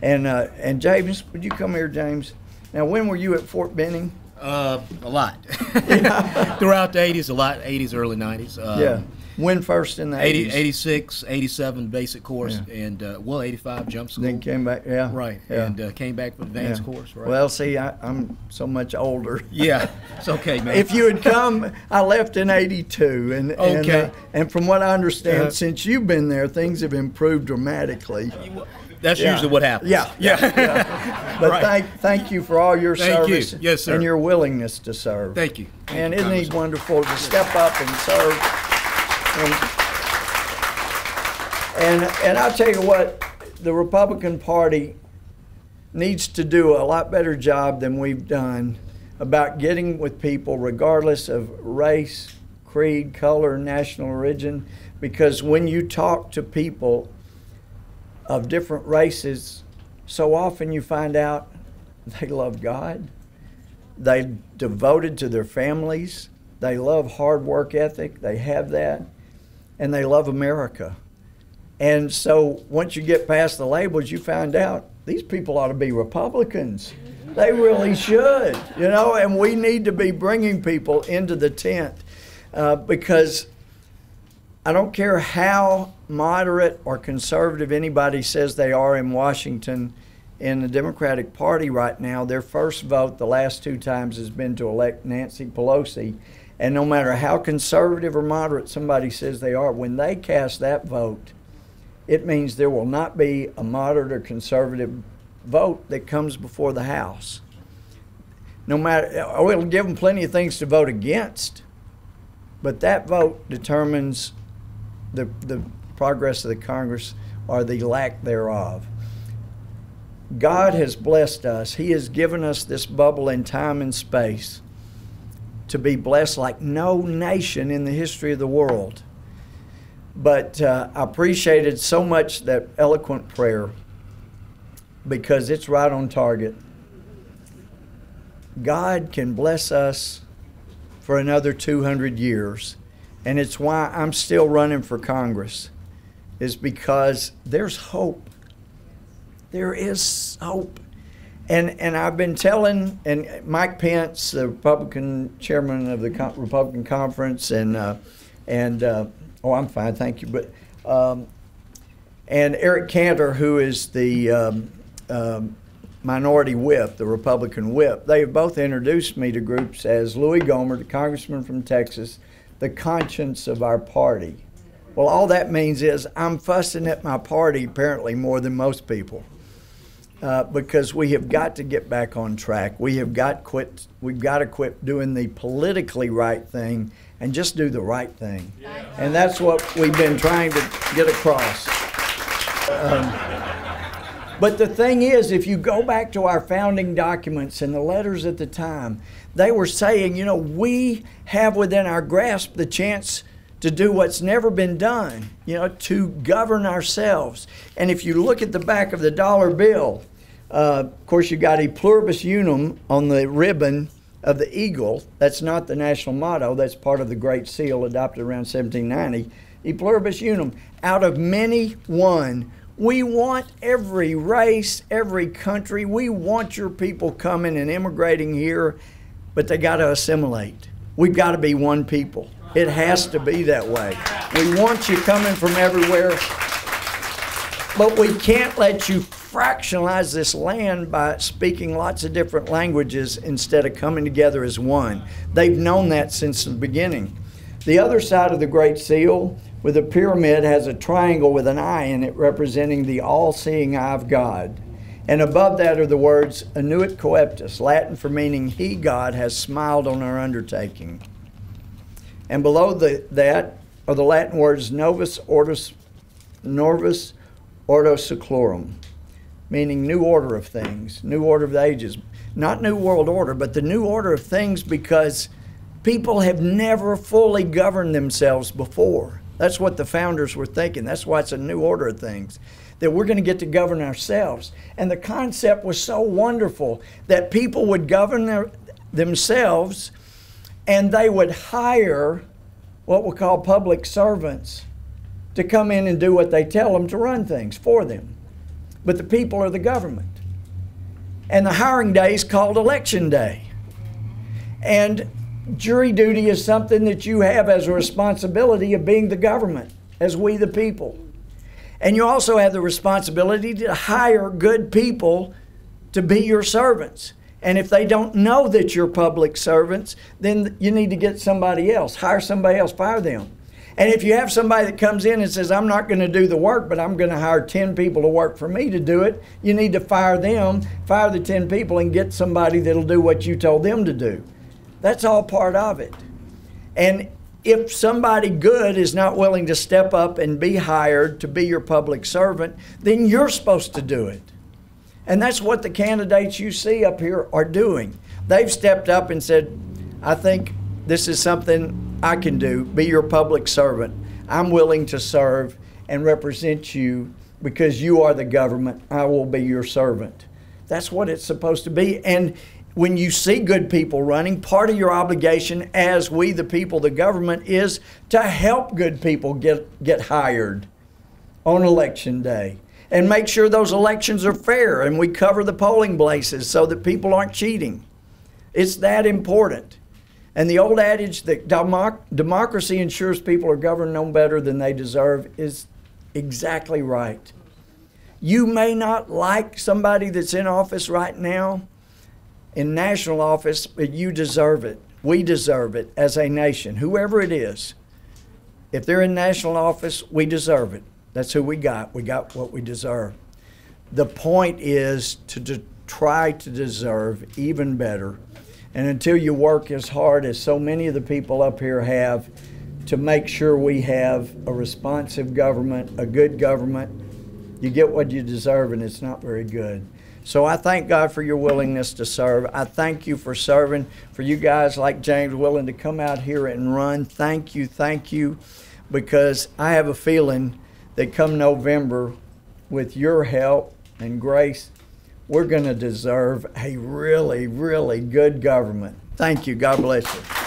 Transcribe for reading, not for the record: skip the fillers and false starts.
And James, would you come here, James? Now, when were you at Fort Benning? A lot. Throughout the 80s, a lot, 80s, early 90s. Yeah. When first in the 80s? 86, 87 basic course, and, 85 jump school. Then came back, yeah. Right, yeah. and came back for advanced course, right. Well, see, I'm so much older. Yeah, it's okay, man. If you had come, I left in 82. And from what I understand, since you've been there, things have improved dramatically. That's usually what happens. Yeah. But thank you for all your service Yes, sir. and your willingness to serve. Thank you. And isn't he wonderful to step up and serve? And I'll tell you what, the Republican Party needs to do a lot better job than we've done about getting with people regardless of race, creed, color, national origin, because when you talk to people of different races, so often you find out they love God, they're devoted to their families, they love hard work ethic, they have that, and they love America. And so once you get past the labels, you find out these people ought to be Republicans. They really should, you know, and we need to be bringing people into the tent because I don't care how moderate or conservative anybody says they are in Washington. In the Democratic Party right now, their first vote the last 2 times has been to elect Nancy Pelosi. And no matter how conservative or moderate somebody says they are, when they cast that vote, it means there will not be a moderate or conservative vote that comes before the House. No matter, we'll give them plenty of things to vote against, but that vote determines the progress of the Congress or the lack thereof. God has blessed us. He has given us this bubble in time and space to be blessed like no nation in the history of the world. But I appreciated so much that eloquent prayer because it's right on target. God can bless us for another 200 years. And it's why I'm still running for Congress, is because there's hope. There is hope. And I've been telling, and Mike Pence, the Republican chairman of the Republican Conference, oh, I'm fine, thank you. But and Eric Cantor, who is the minority whip, the Republican whip, they have both introduced me to groups as Louie Gohmert, the congressman from Texas, the conscience of our party. Well, all that means is I'm fussing at my party apparently more than most people. Because we have got to get back on track. We've got to quit doing the politically right thing and just do the right thing. And that's what we've been trying to get across. But the thing is, if you go back to our founding documents and the letters at the time, they were saying, you know, we have within our grasp the chance to do what's never been done, you know, to govern ourselves. And if you look at the back of the dollar bill, of course, you got e pluribus unum on the ribbon of the eagle. That's not the national motto. That's part of the Great Seal adopted around 1790. E pluribus unum, out of many one. We want every race, every country. We want your people coming and immigrating here, but they got to assimilate. We've got to be one people. It has to be that way. We want you coming from everywhere, but we can't let you fractionalize this land by speaking lots of different languages instead of coming together as one. They've known that since the beginning. The other side of the Great Seal, with a pyramid, has a triangle with an eye in it representing the all-seeing eye of God. And above that are the words, Annuit coeptus, Latin for meaning, He, God, has smiled on our undertaking. And below that are the Latin words Novus Ordo Seclorum, meaning new order of things, new order of the ages. Not new world order, but the new order of things, because people have never fully governed themselves before. That's what the founders were thinking. That's why it's a new order of things, that we're going to get to govern ourselves. And the concept was so wonderful that people would govern themselves, and they would hire what we call public servants to come in and do what they tell them to run things for them. but the people are the government. And the hiring day is called Election Day. And jury duty is something that you have as a responsibility of being the government, as we the people. And you also have the responsibility to hire good people to be your servants. And if they don't know that you're public servants, then you need to get somebody else. Hire somebody else, fire them. And if you have somebody that comes in and says, I'm not going to do the work, but I'm going to hire 10 people to work for me to do it, you need to fire them, fire the 10 people, and get somebody that'll do what you told them to do. That's all part of it. And if somebody good is not willing to step up and be hired to be your public servant, then you're supposed to do it. And that's what the candidates you see up here are doing. They've stepped up and said, I think this is something I can do, be your public servant. I'm willing to serve and represent you because you are the government. I will be your servant. That's what it's supposed to be. And when you see good people running, part of your obligation as we the people, the government, is to help good people get hired on Election Day and make sure those elections are fair and we cover the polling places so that people aren't cheating. It's that important. And the old adage that democracy ensures people are governed no better than they deserve is exactly right. You may not like somebody that's in office right now, in national office, but you deserve it. We deserve it as a nation, whoever it is. If they're in national office, we deserve it. That's who we got. We got what we deserve. The point is to try to deserve even better. And until you work as hard as so many of the people up here have to make sure we have a responsive government, a good government, you get what you deserve, and it's not very good. So I thank God for your willingness to serve. I thank you for serving, for you guys like James willing to come out here and run. Thank you, because I have a feeling that come November, with your help and grace, we're going to deserve a really, really good government. Thank you. God bless you.